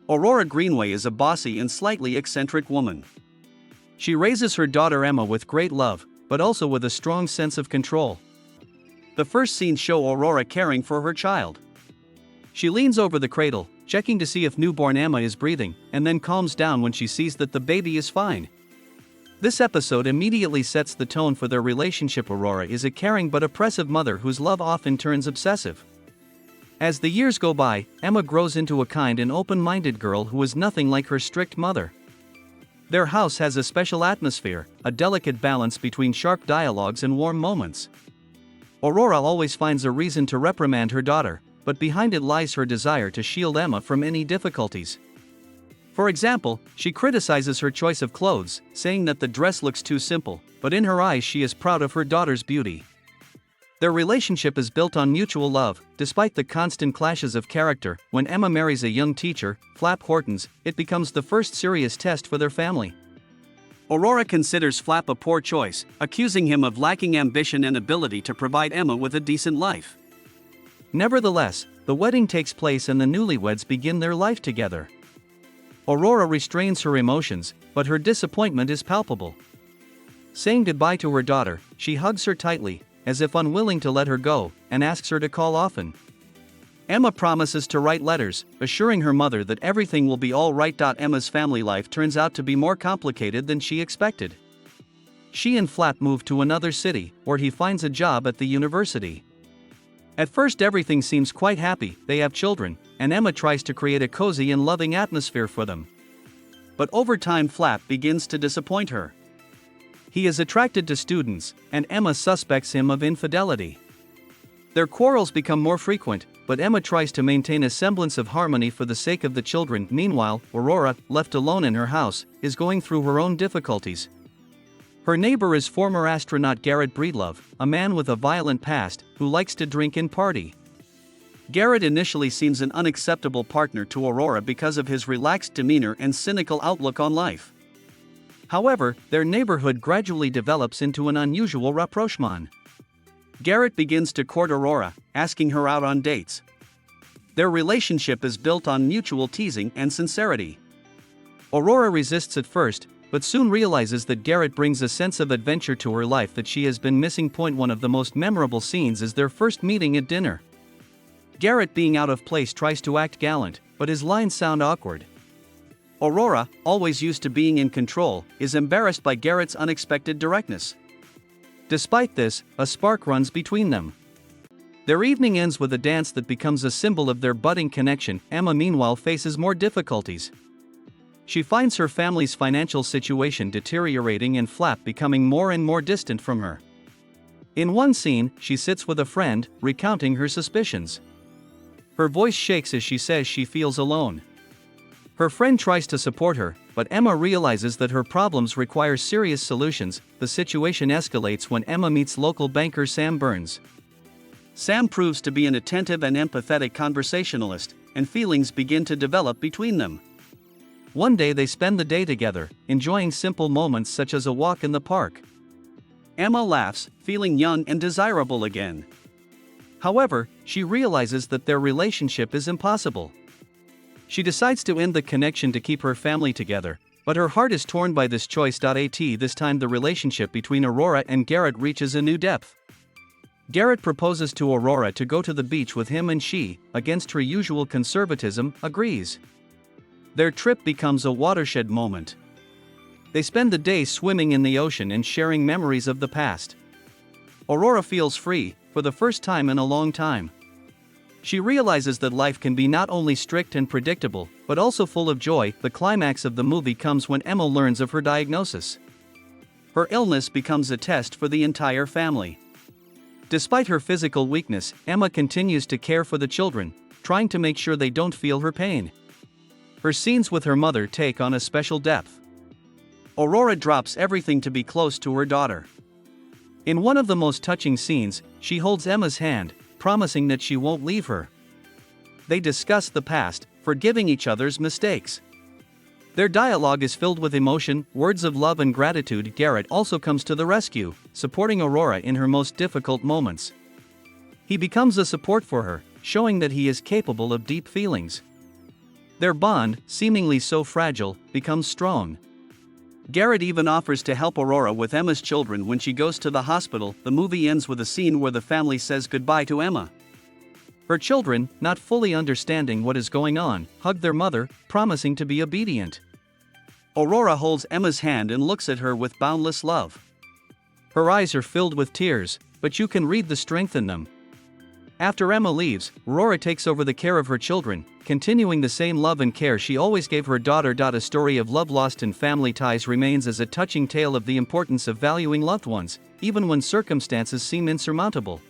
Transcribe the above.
Aurora Greenway is a bossy and slightly eccentric woman. She raises her daughter Emma with great love, but also with a strong sense of control. The first scenes show Aurora caring for her child. She leans over the cradle, checking to see if newborn Emma is breathing, and then calms down when she sees that the baby is fine. This episode immediately sets the tone for their relationship. Aurora is a caring but oppressive mother whose love often turns obsessive. As the years go by, Emma grows into a kind and open-minded girl who is nothing like her strict mother. Their house has a special atmosphere, a delicate balance between sharp dialogues and warm moments. Aurora always finds a reason to reprimand her daughter, but behind it lies her desire to shield Emma from any difficulties. For example, she criticizes her choice of clothes, saying that the dress looks too simple, but in her eyes she is proud of her daughter's beauty. Their relationship is built on mutual love, despite the constant clashes of character. When Emma marries a young teacher, Flap Hortons, it becomes the first serious test for their family. Aurora considers Flap a poor choice, accusing him of lacking ambition and ability to provide Emma with a decent life. Nevertheless, the wedding takes place and the newlyweds begin their life together. Aurora restrains her emotions, but her disappointment is palpable. Saying goodbye to her daughter, she hugs her tightly, as if unwilling to let her go, and asks her to call often. Emma promises to write letters, assuring her mother that everything will be all right. Emma's family life turns out to be more complicated than she expected. She and Flap move to another city, where he finds a job at the university. At first everything seems quite happy, they have children, and Emma tries to create a cozy and loving atmosphere for them. But over time Flap begins to disappoint her. He is attracted to students, and Emma suspects him of infidelity. Their quarrels become more frequent, but Emma tries to maintain a semblance of harmony for the sake of the children. Meanwhile, Aurora, left alone in her house, is going through her own difficulties. Her neighbor is former astronaut Garrett Breedlove, a man with a violent past, who likes to drink and party. Garrett initially seems an unacceptable partner to Aurora because of his relaxed demeanor and cynical outlook on life. However, their neighborhood gradually develops into an unusual rapprochement. Garrett begins to court Aurora, asking her out on dates. Their relationship is built on mutual teasing and sincerity. Aurora resists at first, but soon realizes that Garrett brings a sense of adventure to her life that she has been missing. One of the most memorable scenes is their first meeting at dinner. Garrett, being out of place, tries to act gallant, but his lines sound awkward. Aurora, always used to being in control, is embarrassed by Garrett's unexpected directness. Despite this, a spark runs between them. Their evening ends with a dance that becomes a symbol of their budding connection. Emma meanwhile faces more difficulties. She finds her family's financial situation deteriorating and Flap becoming more and more distant from her. In one scene, she sits with a friend, recounting her suspicions. Her voice shakes as she says she feels alone. Her friend tries to support her, but Emma realizes that her problems require serious solutions. The situation escalates when Emma meets local banker Sam Burns. Sam proves to be an attentive and empathetic conversationalist, and feelings begin to develop between them. One day they spend the day together, enjoying simple moments such as a walk in the park. Emma laughs, feeling young and desirable again. However, she realizes that their relationship is impossible. She decides to end the connection to keep her family together, but her heart is torn by this choice. This time the relationship between Aurora and Garrett reaches a new depth. Garrett proposes to Aurora to go to the beach with him, and she, against her usual conservatism, agrees. Their trip becomes a watershed moment. They spend the day swimming in the ocean and sharing memories of the past. Aurora feels free, for the first time in a long time. She realizes that life can be not only strict and predictable, but also full of joy. The climax of the movie comes when Emma learns of her diagnosis. Her illness becomes a test for the entire family. Despite her physical weakness, Emma continues to care for the children, trying to make sure they don't feel her pain. Her scenes with her mother take on a special depth. Aurora drops everything to be close to her daughter. In one of the most touching scenes, she holds Emma's hand, promising that she won't leave her. They discuss the past, forgiving each other's mistakes. Their dialogue is filled with emotion, words of love and gratitude. Garrett also comes to the rescue, supporting Aurora in her most difficult moments. He becomes a support for her, showing that he is capable of deep feelings. Their bond, seemingly so fragile, becomes strong. Garrett even offers to help Aurora with Emma's children when she goes to the hospital. The movie ends with a scene where the family says goodbye to Emma. Her children, not fully understanding what is going on, hug their mother, promising to be obedient. Aurora holds Emma's hand and looks at her with boundless love. Her eyes are filled with tears, but you can read the strength in them. After Emma leaves, Aurora takes over the care of her children, continuing the same love and care she always gave her daughter. A story of love lost in family ties remains as a touching tale of the importance of valuing loved ones, even when circumstances seem insurmountable.